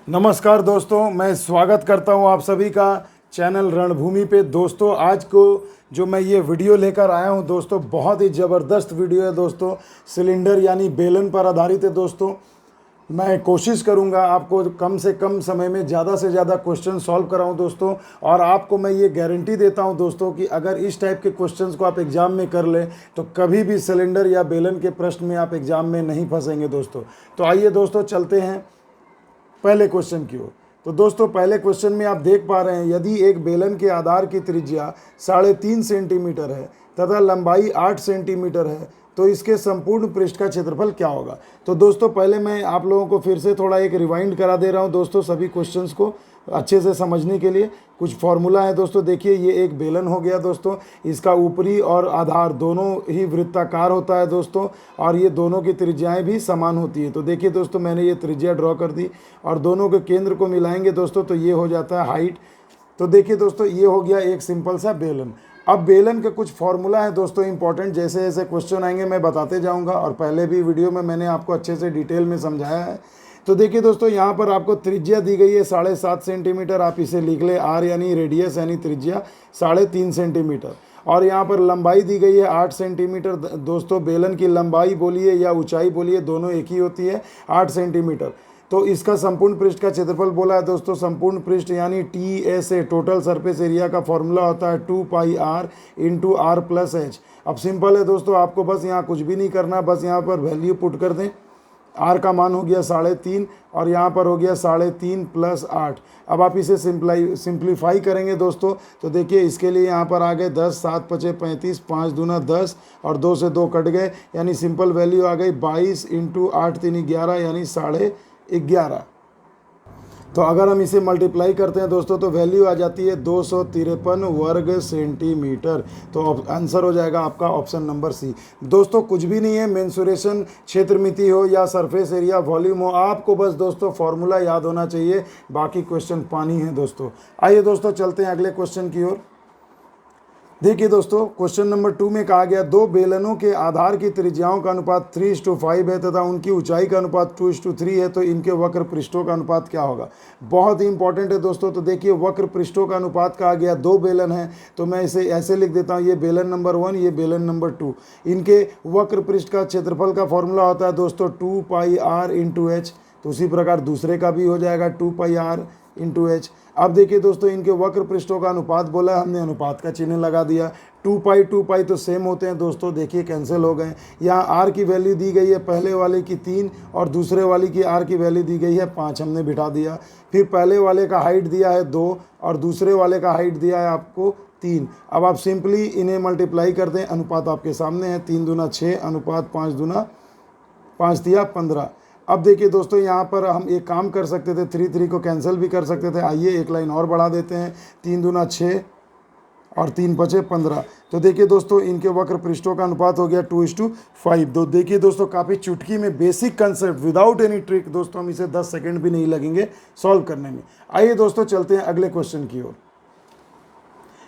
नमस्कार दोस्तों, मैं स्वागत करता हूं आप सभी का चैनल रणभूमि पे। दोस्तों आज को जो मैं ये वीडियो लेकर आया हूं दोस्तों, बहुत ही ज़बरदस्त वीडियो है दोस्तों। सिलेंडर यानी बेलन पर आधारित है दोस्तों। मैं कोशिश करूंगा आपको कम से कम समय में ज़्यादा से ज़्यादा क्वेश्चन सॉल्व कराऊं दोस्तों। और आपको मैं ये गारंटी देता हूं दोस्तों कि अगर इस टाइप के क्वेश्चंस को आप एग्ज़ाम में कर लें तो कभी भी सिलेंडर या बेलन के प्रश्न में आप एग्ज़ाम में नहीं फंसेंगे दोस्तों। तो आइए दोस्तों चलते हैं पहले क्वेश्चन की ओर। तो दोस्तों पहले क्वेश्चन में आप देख पा रहे हैं, यदि एक बेलन के आधार की त्रिज्या 3.5 सेंटीमीटर है तथा लंबाई 8 सेंटीमीटर है तो इसके संपूर्ण पृष्ठ का क्षेत्रफल क्या होगा। तो दोस्तों पहले मैं आप लोगों को फिर से थोड़ा एक रिवाइंड करा दे रहा हूं दोस्तों, सभी क्वेश्चंस को अच्छे से समझने के लिए। कुछ फॉर्मूला है दोस्तों। देखिए ये एक बेलन हो गया दोस्तों, इसका ऊपरी और आधार दोनों ही वृत्ताकार होता है दोस्तों, और ये दोनों की त्रिज्याएं भी समान होती है। तो देखिए दोस्तों मैंने ये त्रिज्या ड्रॉ कर दी और दोनों के केंद्र को मिलाएंगे दोस्तों तो ये हो जाता है हाइट। तो देखिए दोस्तों ये हो गया एक सिंपल सा बेलन। अब बेलन के कुछ फॉर्मूला है दोस्तों इंपॉर्टेंट, जैसे जैसे क्वेश्चन आएंगे मैं बताते जाऊंगा, और पहले भी वीडियो में मैंने आपको अच्छे से डिटेल में समझाया है। तो देखिए दोस्तों यहाँ पर आपको त्रिज्या दी गई है 7.5 सेंटीमीटर, आप इसे लिख ले आर यानी रेडियस यानी त्रिज्या 3.5 सेंटीमीटर। और यहाँ पर लंबाई दी गई है 8 सेंटीमीटर। दोस्तों बेलन की लंबाई बोलिए या ऊंचाई बोलिए दोनों एक ही होती है, 8 सेंटीमीटर। तो इसका संपूर्ण पृष्ठ का क्षेत्रफल बोला है दोस्तों। संपूर्ण पृष्ठ यानी TSA टोटल सरफेस एरिया का फॉर्मूला होता है 2 pi r into r plus h. अब सिंपल है दोस्तों, आपको बस यहाँ कुछ भी नहीं करना, बस यहाँ पर वैल्यू पुट कर दें। r का मान हो गया 3.5 और यहाँ पर हो गया 3.5 प्लस 8। अब आप इसे सिंप्लीफाई करेंगे दोस्तों तो देखिए इसके लिए यहाँ पर आ गए 10, 7 पचे 35, 5 दूना 10 और 2 से 2 कट गए, यानी सिंपल वैल्यू आ गई 22 इंटू 8 3 11 यानी 11.5। तो अगर हम इसे मल्टीप्लाई करते हैं दोस्तों तो वैल्यू आ जाती है 253 वर्ग सेंटीमीटर। तो आंसर हो जाएगा आपका ऑप्शन नंबर सी। दोस्तों कुछ भी नहीं है, मेंसुरेशन क्षेत्र मिति हो या सरफेस एरिया वॉल्यूम हो, आपको बस दोस्तों फॉर्मूला याद होना चाहिए, बाकी क्वेश्चन पानी है दोस्तों। आइए दोस्तों चलते हैं अगले क्वेश्चन की ओर। देखिए दोस्तों क्वेश्चन नंबर 2 में कहा गया दो बेलनों के आधार की त्रिज्याओं का अनुपात 3:5 है तथा उनकी ऊंचाई का अनुपात 2:3 है, तो इनके वक्र पृष्ठों का अनुपात क्या होगा। बहुत ही इंपॉर्टेंट है दोस्तों। तो देखिए वक्र पृष्ठों का अनुपात कहा गया, दो बेलन है तो मैं इसे ऐसे लिख देता हूँ, ये बेलन नंबर 1 ये बेलन नंबर 2। इनके वक्र पृष्ठ का क्षेत्रफल का फॉर्मूला होता है दोस्तों 2 पाई r इंटू एच। तो उसी प्रकार दूसरे का भी हो जाएगा 2 पाई r इंटू एच। अब देखिए दोस्तों इनके वक्र पृष्ठों का अनुपात बोला, हमने अनुपात का चिन्ह लगा दिया। 2 पाई तो सेम होते हैं दोस्तों, देखिए कैंसिल हो गए। यहाँ r की वैल्यू दी गई है पहले वाले की 3 और दूसरे वाले की r की वैल्यू दी गई है 5, हमने बिठा दिया। फिर पहले वाले का हाइट दिया है 2 और दूसरे वाले का हाइट दिया है आपको 3। अब आप सिंपली इन्हें मल्टीप्लाई कर दें, अनुपात आपके सामने है, 3 दूना 6 अनुपात 5 दूना 5 दिया 15। अब देखिए दोस्तों यहाँ पर हम एक काम कर सकते थे, 3 को कैंसिल भी कर सकते थे। आइए एक लाइन और बढ़ा देते हैं, 3 दूना 6 और 3 पचे 15। तो देखिए दोस्तों इनके वक्र पृष्ठों का अनुपात हो गया 2:5। तो देखिए दोस्तों काफ़ी चुटकी में basic concept without any trick दोस्तों, हम इसे 10 सेकंड भी नहीं लगेंगे सॉल्व करने में। आइए दोस्तों चलते हैं अगले क्वेश्चन की ओर।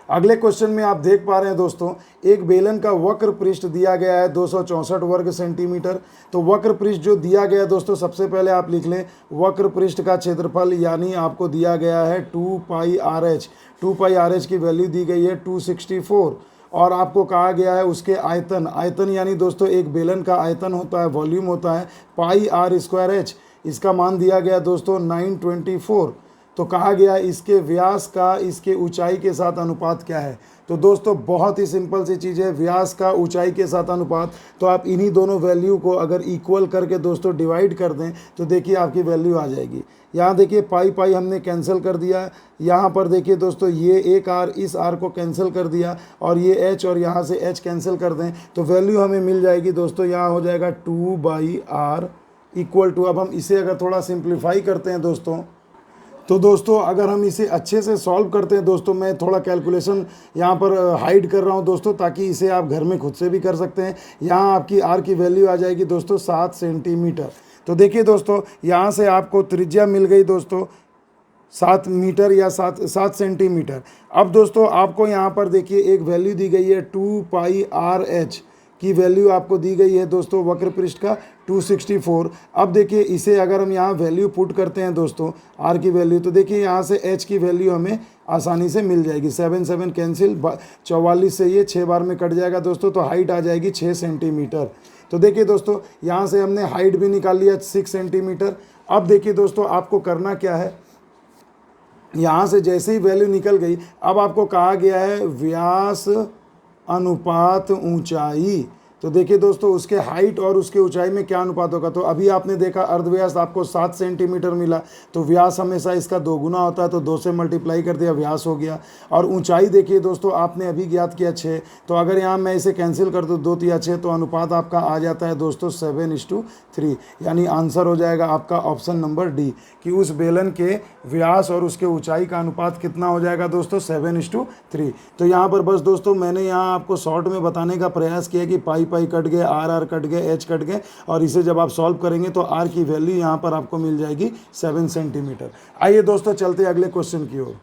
अगले क्वेश्चन में आप देख पा रहे हैं दोस्तों, एक बेलन का वक्र पृष्ठ दिया गया है 264 वर्ग सेंटीमीटर। तो वक्र पृष्ठ जो दिया गया है दोस्तों, सबसे पहले आप लिख लें वक्र पृष्ठ का क्षेत्रफल, यानी आपको दिया गया है 2 पाई RH। 2 पाई RH की वैल्यू दी गई है 264 और आपको कहा गया है उसके आयतन। आयतन यानी दोस्तों एक बेलन का आयतन होता है, वॉल्यूम होता है पाई r²h। इसका मान दिया गया दोस्तों 924। तो कहा गया इसके व्यास का इसके ऊंचाई के साथ अनुपात क्या है। तो दोस्तों बहुत ही सिंपल सी चीज़ है, व्यास का ऊंचाई के साथ अनुपात। तो आप इन्हीं दोनों वैल्यू को अगर इक्वल करके दोस्तों डिवाइड कर दें तो देखिए आपकी वैल्यू आ जाएगी। यहाँ देखिए पाई हमने कैंसिल कर दिया। यहाँ पर देखिए दोस्तों ये एक r इस r को कैंसिल कर दिया और ये h और यहाँ से h कैंसिल कर दें तो वैल्यू हमें मिल जाएगी दोस्तों, यहाँ हो जाएगा 2/r इक्वल टू। अब हम इसे अगर थोड़ा सिंप्लीफाई करते हैं दोस्तों, तो दोस्तों अगर हम इसे अच्छे से सॉल्व करते हैं दोस्तों, मैं थोड़ा कैलकुलेशन यहाँ पर हाइड कर रहा हूँ दोस्तों ताकि इसे आप घर में खुद से भी कर सकते हैं। यहाँ आपकी r की वैल्यू आ जाएगी दोस्तों 7 सेंटीमीटर। तो देखिए दोस्तों यहाँ से आपको त्रिज्या मिल गई दोस्तों 7 मीटर या 7 सेंटीमीटर। अब दोस्तों आपको यहाँ पर देखिए एक वैल्यू दी गई है 2 पाई RH की वैल्यू आपको दी गई है दोस्तों वक्र पृष्ठ का 264। अब देखिए इसे अगर हम यहाँ वैल्यू पुट करते हैं दोस्तों, आर की वैल्यू, तो देखिए यहाँ से एच की वैल्यू हमें आसानी से मिल जाएगी। 7 7 कैंसिल, 44 से ये 6 बार में कट जाएगा दोस्तों, तो हाइट आ जाएगी 6 सेंटीमीटर। तो देखिए दोस्तों यहाँ से हमने हाइट भी निकाल लिया 6 सेंटीमीटर। अब देखिए दोस्तों आपको करना क्या है, यहाँ से जैसे ही वैल्यू निकल गई, अब आपको कहा गया है व्यास अनुपात ऊंचाई। तो देखिए दोस्तों उसके हाइट और उसके ऊंचाई में क्या अनुपात होगा। तो अभी आपने देखा अर्धव्यास आपको 7 सेंटीमीटर मिला, तो व्यास हमेशा इसका 2 गुना होता है, तो 2 से मल्टीप्लाई कर दिया, व्यास हो गया। और ऊंचाई देखिए दोस्तों आपने अभी ज्ञात किया 6, तो अगर यहाँ मैं इसे कैंसिल कर दूँ 2 या 6, तो अनुपात आपका आ जाता है दोस्तों 7:3, यानी आंसर हो जाएगा आपका ऑप्शन नंबर डी, कि उस बेलन के व्यास और उसके ऊंचाई का अनुपात कितना हो जाएगा दोस्तों 7:3। तो यहाँ पर बस दोस्तों मैंने यहाँ आपको शॉर्ट में बताने का प्रयास किया कि पाई कट गए, आर कट गए, एच कट गए, और इसे जब आप सॉल्व करेंगे तो आर की वैल्यू यहाँ पर आपको मिल जाएगी 7 सेंटीमीटर। आइए दोस्तों चलते हैं अगले क्वेश्चन की ओर।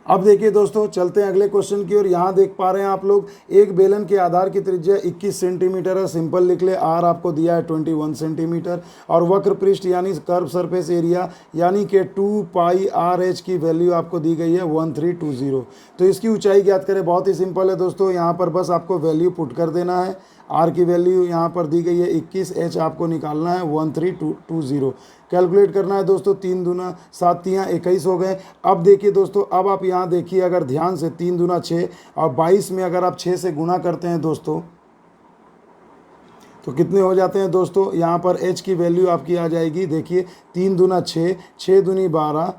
अब देखिए दोस्तों चलते हैं अगले क्वेश्चन की ओर। यहाँ देख पा रहे हैं आप लोग, एक बेलन के आधार की त्रिज्या 21 सेंटीमीटर है, सिंपल लिख ले। आर आपको दिया है 21 सेंटीमीटर, और वक्र पृष्ठ यानी कर्व सरफेस एरिया यानी कि 2 पाई आर एच की वैल्यू आपको दी गई है 1320। तो इसकी ऊंचाई ज्ञात करें। बहुत ही सिंपल है दोस्तों, यहाँ पर बस आपको वैल्यू पुट कर देना है। आर की वैल्यू यहाँ पर दी गई है 21, एच आपको निकालना है 1320। कैलकुलेट करना है दोस्तों, 3 दूना 7 तियाँ 21 हो गए। अब देखिए दोस्तों, अब आप यहाँ देखिए अगर ध्यान से, 3 दूना 6 और 22 में अगर आप 6 से गुना करते हैं दोस्तों, तो कितने हो जाते हैं दोस्तों। यहाँ पर एच की वैल्यू आपकी आ जाएगी, देखिए 3 दूना 6, 6 दूनी 12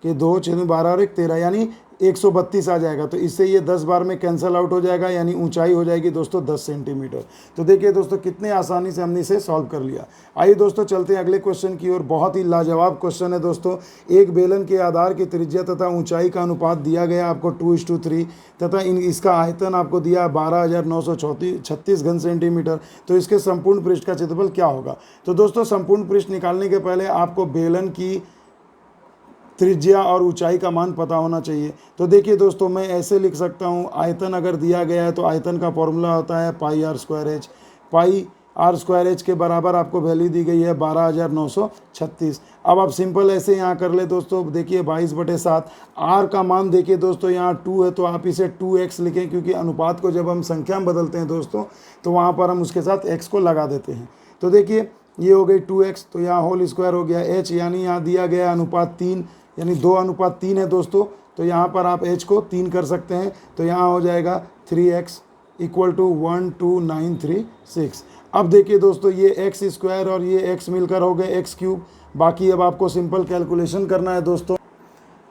के 2, 6 दूनी 12 और 1 13, यानी 132 आ जाएगा। तो इससे ये 10 बार में कैंसल आउट हो जाएगा, यानी ऊंचाई हो जाएगी दोस्तों 10 सेंटीमीटर। तो देखिए दोस्तों कितने आसानी से हमने इसे सॉल्व कर लिया। आइए दोस्तों चलते हैं अगले क्वेश्चन की ओर। बहुत ही लाजवाब क्वेश्चन है दोस्तों। एक बेलन के आधार की त्रिज्या तथा ऊंचाई का अनुपात दिया गया आपको 2:3 तथा इसका आयतन आपको दिया 12,936 घन सेंटीमीटर। तो इसके संपूर्ण पृष्ठ का क्षेत्रफल क्या होगा। तो दोस्तों संपूर्ण पृष्ठ निकालने के पहले आपको बेलन की त्रिज्या और ऊंचाई का मान पता होना चाहिए। तो देखिए दोस्तों मैं ऐसे लिख सकता हूँ, आयतन अगर दिया गया है तो आयतन का फॉर्मूला होता है pi R square H. Pi R square H के बराबर आपको वैल्यू दी गई है 12,936। अब आप सिंपल ऐसे यहाँ कर ले दोस्तों, देखिए 22/7। आर का मान देखिए दोस्तों यहाँ 2 है, तो आप इसे 2x लिखें, क्योंकि अनुपात को जब हम संख्या में बदलते हैं दोस्तों तो वहाँ पर हम उसके साथ x को लगा देते हैं। तो देखिए ये हो गई 2x, तो यहाँ होल स्क्वायर हो गया। h यानी यहाँ दिया गया अनुपात 3, यानी 2:3 है दोस्तों। तो यहाँ पर आप h को 3 कर सकते हैं, तो यहाँ हो जाएगा 3x = 12936। अब देखिए दोस्तों ये x स्क्वायर और ये x मिलकर हो गए x³। बाकी अब आपको सिंपल कैलकुलेशन करना है दोस्तों।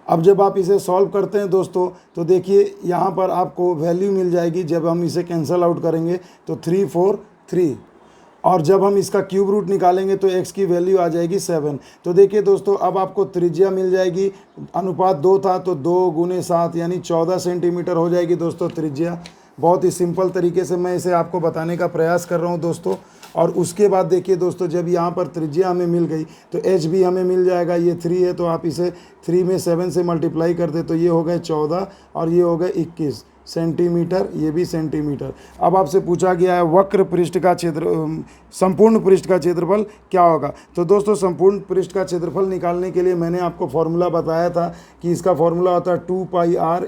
अब जब आप इसे सॉल्व करते हैं दोस्तों, तो देखिए यहाँ पर आपको वैल्यू मिल जाएगी, जब हम इसे कैंसल आउट करेंगे तो 343, और जब हम इसका क्यूब रूट निकालेंगे तो x की वैल्यू आ जाएगी 7। तो देखिए दोस्तों अब आपको त्रिज्या मिल जाएगी, अनुपात 2 था तो 2 × 7 यानी 14 सेंटीमीटर हो जाएगी दोस्तों त्रिज्या। बहुत ही सिंपल तरीके से मैं इसे आपको बताने का प्रयास कर रहा हूँ दोस्तों। और उसके बाद देखिए दोस्तों, जब यहाँ पर त्रिज्या हमें मिल गई तो h भी हमें मिल जाएगा। ये 3 है, तो आप इसे 3 में 7 से मल्टीप्लाई कर दे, तो ये हो गए 14 और ये हो गए 21 सेंटीमीटर, ये भी सेंटीमीटर। अब आपसे पूछा गया है वक्र पृष्ठ का संपूर्ण पृष्ठ का क्षेत्रफल क्या होगा। तो दोस्तों संपूर्ण पृष्ठ का क्षेत्रफल निकालने के लिए मैंने आपको फॉर्मूला बताया था कि इसका फॉर्मूला होता है 2 पाई आर ×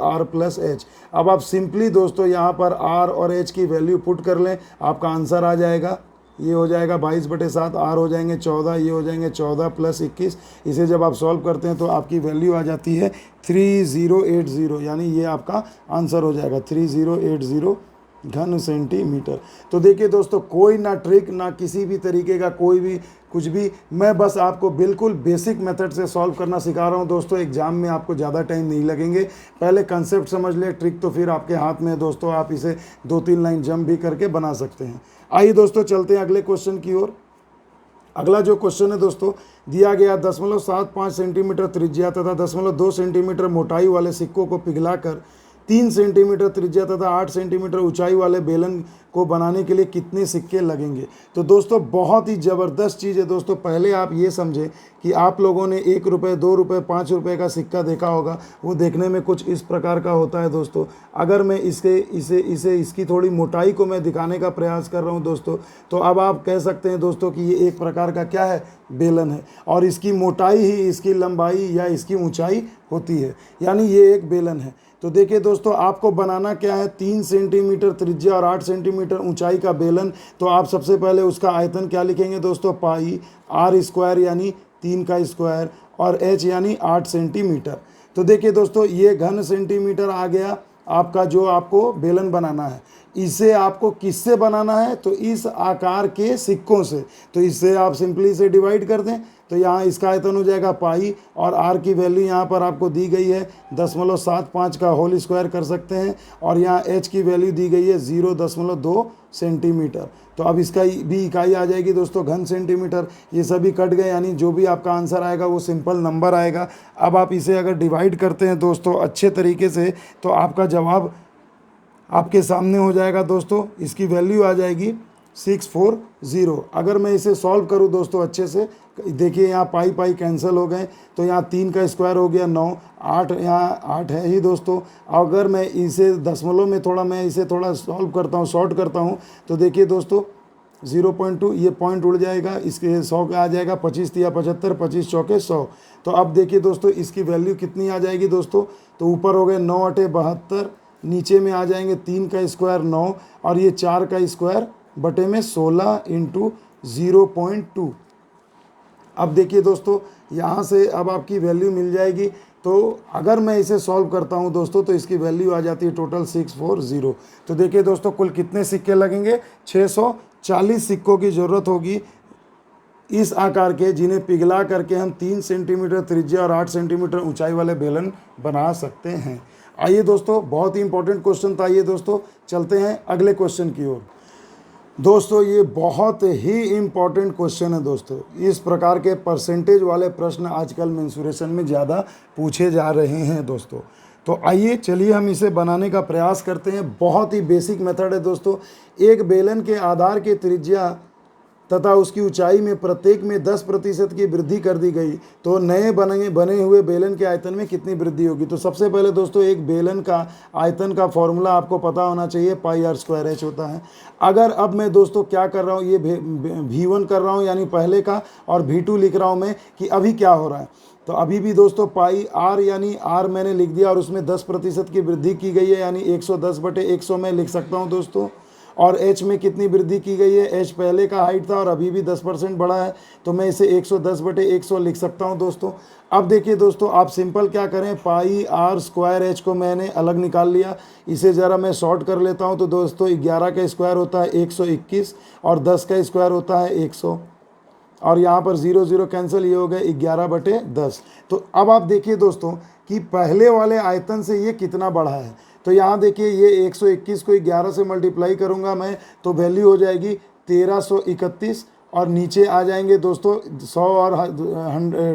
r + h। अब आप सिंपली दोस्तों यहाँ पर r और h की वैल्यू पुट कर लें, आपका आंसर आ जाएगा। ये हो जाएगा 22/7, आर हो जाएंगे 14, ये हो जाएंगे 14 + 21। इसे जब आप सॉल्व करते हैं तो आपकी वैल्यू आ जाती है 3080, यानी ये आपका आंसर हो जाएगा 3080 घन सेंटीमीटर। तो देखिए दोस्तों कोई ना ट्रिक ना किसी भी तरीके का कोई भी कुछ भी, मैं बस आपको बिल्कुल बेसिक मेथड से सॉल्व करना सिखा रहा हूँ दोस्तों। एग्जाम में आपको ज़्यादा टाइम नहीं लगेंगे, पहले कंसेप्ट समझ ले, ट्रिक तो फिर आपके हाथ में है दोस्तों। आप इसे 2-3 लाइन जंप भी करके बना सकते हैं। आइए दोस्तों चलते हैं अगले क्वेश्चन की ओर। अगला जो क्वेश्चन है दोस्तों, दिया गया 0.75 सेंटीमीटर त्रिज्या तथा 0.2 सेंटीमीटर मोटाई वाले सिक्कों को पिघलाकर 3 सेंटीमीटर त्रिज्या तथा 8 सेंटीमीटर ऊंचाई वाले बेलन को बनाने के लिए कितने सिक्के लगेंगे। तो दोस्तों बहुत ही ज़बरदस्त चीज़ है दोस्तों। पहले आप ये समझें कि आप लोगों ने 1 रुपये, 2 रुपये, 5 रुपये का सिक्का देखा होगा, वो देखने में कुछ इस प्रकार का होता है दोस्तों। अगर मैं इसकी थोड़ी मोटाई को मैं दिखाने का प्रयास कर रहा हूँ दोस्तों, तो अब आप कह सकते हैं दोस्तों कि ये एक प्रकार का क्या है, बेलन है, और इसकी मोटाई ही इसकी लंबाई या इसकी ऊंचाई होती है, यानी ये एक बेलन है। तो देखिए दोस्तों, आपको बनाना क्या है, 3 सेंटीमीटर त्रिज्या और 8 सेंटीमीटर ऊंचाई का बेलन। तो आप सबसे पहले उसका आयतन क्या लिखेंगे दोस्तों, पाई, आर स्क्वायर यानी 3 का स्क्वायर, और एच यानी 8 सेंटीमीटर। तो देखिए दोस्तों, ये घन सेंटीमीटर आ गया आपका जो आपको बेलन बनाना है। इसे आपको किससे बनाना है, तो इस आकार के सिक्कों से। तो इससे आप सिंपली से डिवाइड कर दें, तो यहाँ इसका आयतन हो जाएगा पाई, और आर की वैल्यू यहाँ पर आपको दी गई है 0.75 का होल स्क्वायर कर सकते हैं, और यहाँ एच की वैल्यू दी गई है 0.2 सेंटीमीटर। तो अब इसका भी इकाई आ जाएगी दोस्तों घन सेंटीमीटर। ये सभी कट गए, यानी जो भी आपका आंसर आएगा वो सिंपल नंबर आएगा। अब आप इसे अगर डिवाइड करते हैं दोस्तों अच्छे तरीके से, तो आपका जवाब आपके सामने हो जाएगा दोस्तों। इसकी वैल्यू आ जाएगी 640। अगर मैं इसे सॉल्व करूं दोस्तों अच्छे से, देखिए यहाँ पाई पाई कैंसिल हो गए, तो यहाँ 3 का स्क्वायर हो गया 9, 8 यहाँ 8 है ही दोस्तों। अगर मैं इसे दशमलव में मैं इसे थोड़ा सॉल्व करता हूँ, शॉर्ट करता हूँ, तो देखिए दोस्तों 0.2 ये पॉइंट उड़ जाएगा, इसके 100 का आ जाएगा 25 तिया 75, 25 चौके 100। तो अब देखिए दोस्तों इसकी वैल्यू कितनी आ जाएगी दोस्तों, तो ऊपर हो गए 9 8 72, नीचे में आ जाएंगे 3 का स्क्वायर 9, और ये 4 का स्क्वायर बटे में 16 इंटू 0.2। अब देखिए दोस्तों यहाँ से अब आपकी वैल्यू मिल जाएगी। तो अगर मैं इसे सॉल्व करता हूँ दोस्तों, तो इसकी वैल्यू आ जाती है टोटल 640। तो देखिए दोस्तों कुल कितने सिक्के लगेंगे, 640 सिक्कों की ज़रूरत होगी इस आकार के, जिन्हें पिघला करके हम 3 सेंटीमीटर त्रिज्या और 8 सेंटीमीटर ऊंचाई वाले बेलन बना सकते हैं। आइए दोस्तों, बहुत ही इंपॉर्टेंट क्वेश्चन था ये दोस्तों। चलते हैं अगले क्वेश्चन की ओर। दोस्तों ये बहुत ही इम्पॉर्टेंट क्वेश्चन है दोस्तों। इस प्रकार के परसेंटेज वाले प्रश्न आजकल मेंसुरेशन में ज़्यादा पूछे जा रहे हैं दोस्तों। तो आइए चलिए हम इसे बनाने का प्रयास करते हैं। बहुत ही बेसिक मेथड है दोस्तों। एक बेलन के आधार के त्रिज्या तथा उसकी ऊंचाई में प्रत्येक में 10% की वृद्धि कर दी गई, तो नए बने हुए बेलन के आयतन में कितनी वृद्धि होगी। तो सबसे पहले दोस्तों एक बेलन का आयतन का फॉर्मूला आपको पता होना चाहिए, पाई आर स्क्वायर एच होता है। अगर अब मैं दोस्तों क्या कर रहा हूँ, ये V1 कर रहा हूँ यानी पहले का, और V2 लिख रहा हूँ मैं कि अभी क्या हो रहा है। तो अभी भी दोस्तों पाई आर यानी आर मैंने लिख दिया, और उसमें 10% की वृद्धि की गई है, यानी 110/100 में लिख सकता हूँ दोस्तों। और h में कितनी वृद्धि की गई है, h पहले का हाइट था और अभी भी 10% बढ़ा है, तो मैं इसे 110/100 लिख सकता हूं दोस्तों। अब देखिए दोस्तों, आप सिंपल क्या करें, पाई आर स्क्वायर h को मैंने अलग निकाल लिया। इसे ज़रा मैं शॉर्ट कर लेता हूं। तो दोस्तों 11 का स्क्वायर होता है 121, और 10 का स्क्वायर होता है 100, और यहाँ पर 0 0 कैंसिल, ये हो गए 11/10। तो अब आप देखिए दोस्तों कि पहले वाले आयतन से ये कितना बढ़ा है। तो यहाँ देखिए ये 121 को 11 से मल्टीप्लाई करूँगा मैं, तो वैल्यू हो जाएगी 1331, और नीचे आ जाएंगे दोस्तों 100 और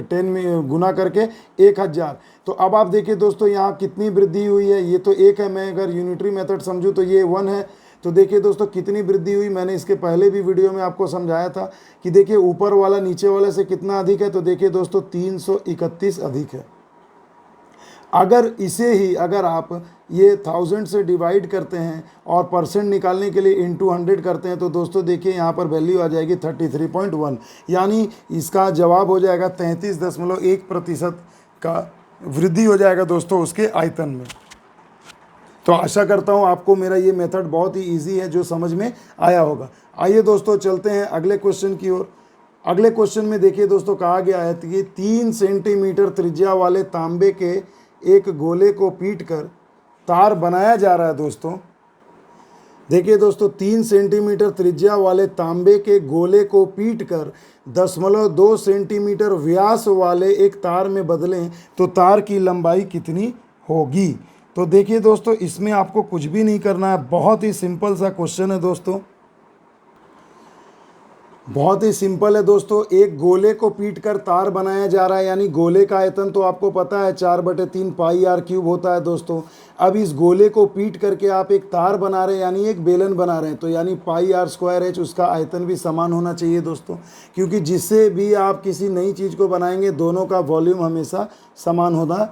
10 में गुना करके 1000। तो अब आप देखिए दोस्तों यहाँ कितनी वृद्धि हुई है। ये तो 1 है, मैं अगर यूनिटरी मेथड समझूँ तो ये 1 है। तो देखिए दोस्तों कितनी वृद्धि हुई, मैंने इसके पहले भी वीडियो में आपको समझाया था कि देखिए ऊपर वाला नीचे वाले से कितना अधिक है। तो देखिए दोस्तों 331 अधिक है। अगर इसे ही अगर आप ये 1000 से डिवाइड करते हैं और परसेंट निकालने के लिए इंटू 100 करते हैं, तो दोस्तों देखिए यहाँ पर वैल्यू आ जाएगी 33.1, यानी इसका जवाब हो जाएगा 33.1% का वृद्धि हो जाएगा दोस्तों उसके आयतन में। तो आशा करता हूँ आपको मेरा ये मेथड बहुत ही ईजी है, जो समझ में आया होगा। आइए दोस्तों चलते हैं अगले क्वेश्चन की ओर। अगले क्वेश्चन में देखिए दोस्तों कहा गया है कि 3 सेंटीमीटर त्रिज्या वाले तांबे के एक गोले को पीटकर तार बनाया जा रहा है दोस्तों। देखिए दोस्तों 3 सेंटीमीटर त्रिज्या वाले तांबे के गोले को पीटकर 0.2 सेंटीमीटर व्यास वाले एक तार में बदलें, तो तार की लंबाई कितनी होगी। तो देखिए दोस्तों इसमें आपको कुछ भी नहीं करना है, बहुत ही सिंपल सा क्वेश्चन है दोस्तों। बहुत ही सिंपल है दोस्तों। एक गोले को पीट कर तार बनाया जा रहा है, यानी गोले का आयतन तो आपको पता है 4/3 पाई आर क्यूब होता है दोस्तों। अब इस गोले को पीट करके आप एक तार बना रहे हैं, यानी एक बेलन बना रहे हैं, तो यानी पाई आर स्क्वायर एच, उसका आयतन भी समान होना चाहिए दोस्तों, क्योंकि जिससे भी आप किसी नई चीज़ को बनाएंगे दोनों का वॉल्यूम हमेशा समान होना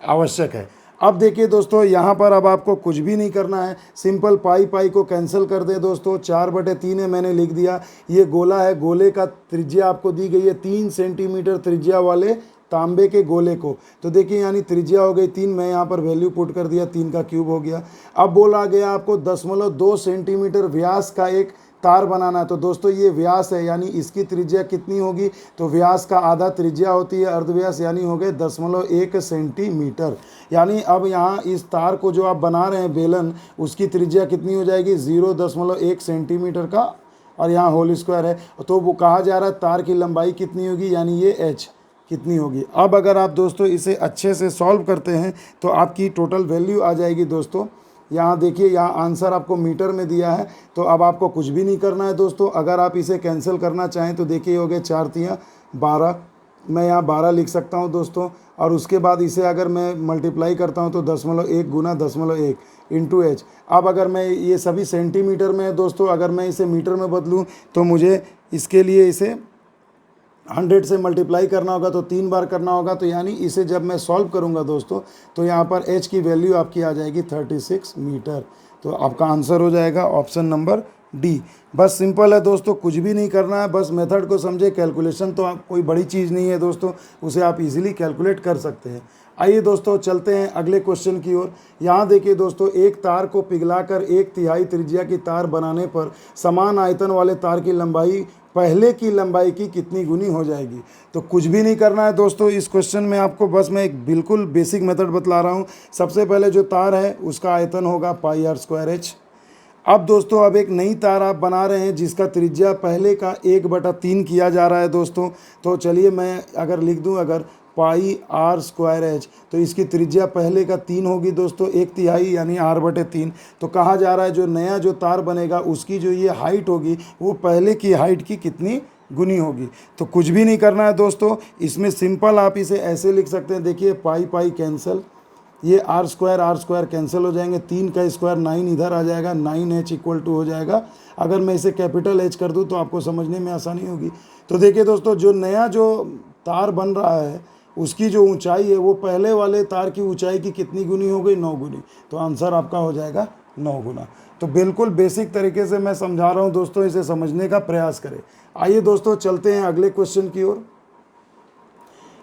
आवश्यक है। अब देखिए दोस्तों, यहाँ पर अब आपको कुछ भी नहीं करना है, सिंपल पाई पाई को कैंसिल कर दें दोस्तों। 4/3 है, मैंने लिख दिया। ये गोला है, गोले का त्रिज्या आपको दी गई है 3 सेंटीमीटर त्रिज्या वाले तांबे के गोले को। तो देखिए यानी त्रिज्या हो गई 3, मैं यहाँ पर वैल्यू पुट कर दिया, 3 का क्यूब हो गया। अब बोला गया आपको 0.2 सेंटीमीटर व्यास का एक तार बनाना है। तो दोस्तों ये व्यास है, यानी इसकी त्रिज्या कितनी होगी, तो व्यास का आधा त्रिज्या होती है अर्धव्यास, यानी हो गए 0.1 सेंटीमीटर। यानी अब यहाँ इस तार को जो आप बना रहे हैं बेलन, उसकी त्रिज्या कितनी हो जाएगी 0.1 सेंटीमीटर का, और यहाँ होल स्क्वायर है। तो वो कहा जा रहा है तार की लंबाई कितनी होगी, यानी ये एच कितनी होगी। अब अगर आप दोस्तों इसे अच्छे से सॉल्व करते हैं तो आपकी टोटल वैल्यू आ जाएगी दोस्तों। यहाँ देखिए, यहाँ आंसर आपको मीटर में दिया है, तो अब आपको कुछ भी नहीं करना है दोस्तों। अगर आप इसे कैंसिल करना चाहें तो देखिए हो गए 4 तियाँ 12, मैं यहाँ 12 लिख सकता हूँ दोस्तों। और उसके बाद इसे अगर मैं मल्टीप्लाई करता हूँ तो 0.1 गुना 0.1 इंटू एच। अब अगर मैं ये सभी सेंटीमीटर में है दोस्तों, अगर मैं इसे मीटर में बदलूँ तो मुझे इसके लिए इसे 100 से मल्टीप्लाई करना होगा, तो 3 बार करना होगा। तो यानी इसे जब मैं सॉल्व करूंगा दोस्तों, तो यहाँ पर h की वैल्यू आपकी आ जाएगी 36 मीटर। तो आपका आंसर हो जाएगा ऑप्शन नंबर डी। बस सिंपल है दोस्तों, कुछ भी नहीं करना है, बस मेथड को समझे। कैलकुलेशन तो आप कोई बड़ी चीज़ नहीं है दोस्तों, उसे आप इजीली कैलकुलेट कर सकते हैं। आइए दोस्तों चलते हैं अगले क्वेश्चन की ओर। यहाँ देखिए दोस्तों, एक तार को पिघलाकर 1/3 त्रिज्या की तार बनाने पर समान आयतन वाले तार की लंबाई पहले की लंबाई की कितनी गुनी हो जाएगी। तो कुछ भी नहीं करना है दोस्तों इस क्वेश्चन में आपको, बस मैं एक बिल्कुल बेसिक मेथड बतला रहा हूँ। सबसे पहले जो तार है उसका आयतन होगा पाई आर स्क्वायर एच। अब दोस्तों अब एक नई तार आप बना रहे हैं जिसका त्रिज्या पहले का 1/3 किया जा रहा है दोस्तों। तो चलिए मैं अगर लिख दूं, अगर पाई आर स्क्वायर एच, तो इसकी त्रिज्या पहले का 3 होगी दोस्तों, 1/3 यानी r/3। तो कहा जा रहा है जो नया जो तार बनेगा उसकी जो ये हाइट होगी वो पहले की हाइट की कितनी गुनी होगी। तो कुछ भी नहीं करना है दोस्तों, इसमें सिंपल आप इसे ऐसे लिख सकते हैं। देखिए पाई पाई कैंसिल, ये आर स्क्वायर कैंसिल हो जाएंगे, 3 का स्क्वायर 9 इधर आ जाएगा, 9h इक्वल टू हो जाएगा। अगर मैं इसे कैपिटल एच कर दूं तो आपको समझने में आसानी होगी। तो देखिए दोस्तों, जो नया जो तार बन रहा है उसकी जो ऊंचाई है वो पहले वाले तार की ऊंचाई की कितनी गुनी हो गई, 9 गुनी। तो आंसर आपका हो जाएगा 9 गुना। तो बिल्कुल बेसिक तरीके से मैं समझा रहा हूँ दोस्तों, इसे समझने का प्रयास करें। आइए दोस्तों चलते हैं अगले क्वेश्चन की ओर।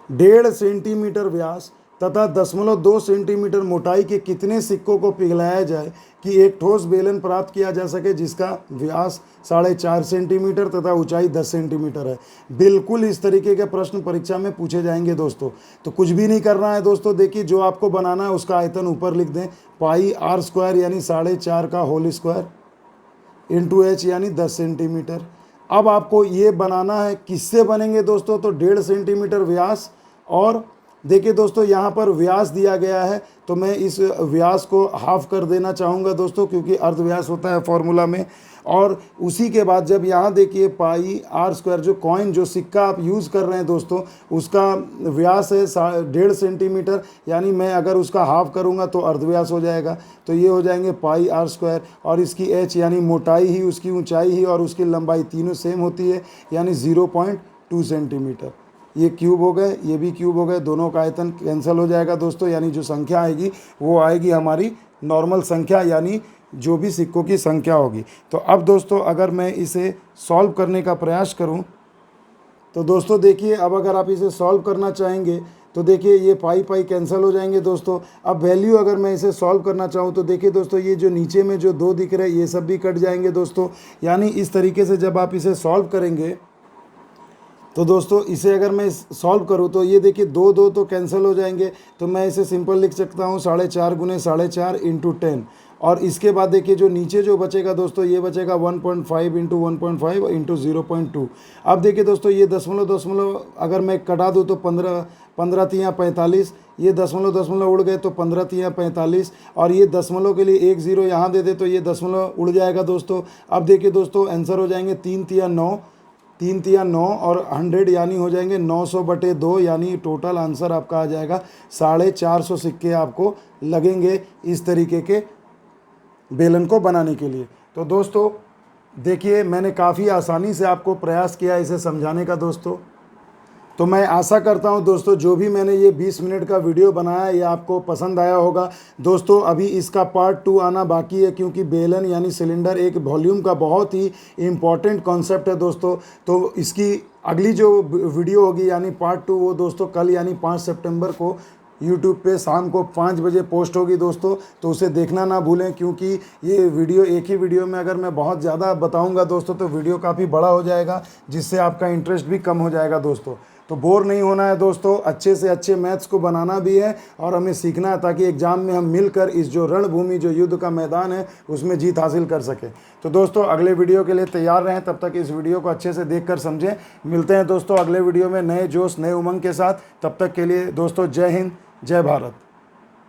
1.5 सेंटीमीटर व्यास तथा 0.2 सेंटीमीटर मोटाई के कितने सिक्कों को पिघलाया जाए कि एक ठोस बेलन प्राप्त किया जा सके जिसका व्यास 4.5 सेंटीमीटर तथा ऊंचाई 10 सेंटीमीटर है। बिल्कुल इस तरीके के प्रश्न परीक्षा में पूछे जाएंगे दोस्तों। तो कुछ भी नहीं करना है दोस्तों, देखिए जो आपको बनाना है उसका आयतन ऊपर लिख दें, पाई आर स्क्वायर यानी 4.5 का होल स्क्वायर इंटू एच यानी 10 सेंटीमीटर। अब आपको ये बनाना है, किससे बनेंगे दोस्तों, तो 1.5 सेंटीमीटर व्यास, और देखिए दोस्तों यहाँ पर व्यास दिया गया है तो मैं इस व्यास को हाफ कर देना चाहूँगा दोस्तों, क्योंकि अर्धव्यास होता है फॉर्मूला में। और उसी के बाद जब यहाँ देखिए पाई आर स्क्वायर, जो कॉइन जो सिक्का आप यूज़ कर रहे हैं दोस्तों, उसका व्यास है 1.5 सेंटीमीटर, यानी मैं अगर उसका हाफ करूँगा तो अर्धव्यास हो जाएगा। तो ये हो जाएंगे पाई आर स्क्वायर, और इसकी एच यानी मोटाई ही, उसकी ऊँचाई ही और उसकी लंबाई तीनों सेम होती है, यानी 0.2 सेंटीमीटर। ये क्यूब हो गए, ये भी क्यूब हो गए, दोनों का आयतन कैंसिल हो जाएगा दोस्तों, यानी जो संख्या आएगी वो आएगी हमारी नॉर्मल संख्या, यानी जो भी सिक्कों की संख्या होगी। तो अब दोस्तों अगर मैं इसे सॉल्व करने का प्रयास करूं तो दोस्तों देखिए, अब अगर आप इसे सॉल्व करना चाहेंगे तो देखिए ये पाई पाई कैंसिल हो जाएंगे दोस्तों। अब वैल्यू अगर मैं इसे सॉल्व करना चाहूँ तो देखिए दोस्तों, ये जो नीचे में जो 2 दिख रहे हैं ये सब भी कट जाएंगे दोस्तों। यानी इस तरीके से जब आप इसे सॉल्व करेंगे तो दोस्तों इसे अगर मैं सॉल्व करूँ तो ये देखिए 2 2 तो कैंसिल हो जाएंगे, तो मैं इसे सिंपल लिख सकता हूँ 4.5 गुने 4.5 इंटू 10। और इसके बाद देखिए जो नीचे जो बचेगा दोस्तों, ये बचेगा 1.5 इंटू 1.5 इंटू 0.2। अब देखिए दोस्तों ये दशमलव अगर मैं कटा दूँ तो 15 तियाँ 45, ये दशमलव उड़ गए तो 15 तियाँ 45, और ये दशमलव के लिए 1 0 यहाँ दे दे तो ये दशमलव उड़ जाएगा दोस्तों। अब देखिए दोस्तों आंसर हो जाएंगे 3 तियाँ 9, 3 तिया 9 और 100 यानी हो जाएंगे 900/2, यानी टोटल आंसर आपका आ जाएगा 450 सिक्के आपको लगेंगे इस तरीके के बेलन को बनाने के लिए। तो दोस्तों देखिए, मैंने काफ़ी आसानी से आपको प्रयास किया इसे समझाने का दोस्तों। तो मैं आशा करता हूं दोस्तों जो भी मैंने ये 20 मिनट का वीडियो बनाया ये आपको पसंद आया होगा। दोस्तों अभी इसका पार्ट 2 आना बाकी है, क्योंकि बेलन यानी सिलेंडर एक वॉल्यूम का बहुत ही इम्पॉर्टेंट कॉन्सेप्ट है दोस्तों। तो इसकी अगली जो वीडियो होगी यानी पार्ट 2 वो दोस्तों कल यानी 5 सितंबर को YouTube पे शाम को 5 बजे पोस्ट होगी दोस्तों। तो उसे देखना ना भूलें, क्योंकि ये वीडियो एक ही वीडियो में अगर मैं बहुत ज़्यादा बताऊंगा दोस्तों तो वीडियो काफ़ी बड़ा हो जाएगा, जिससे आपका इंटरेस्ट भी कम हो जाएगा दोस्तों। तो बोर नहीं होना है दोस्तों, अच्छे से अच्छे मैथ्स को बनाना भी है और हमें सीखना है, ताकि एग्ज़ाम में हम मिलकर इस जो रणभूमि जो युद्ध का मैदान है उसमें जीत हासिल कर सकें। तो दोस्तों अगले वीडियो के लिए तैयार रहें, तब तक इस वीडियो को अच्छे से देखकर समझें। मिलते हैं दोस्तों अगले वीडियो में नए जोश नए उमंग के साथ। तब तक के लिए दोस्तों जय हिंद जय भारत।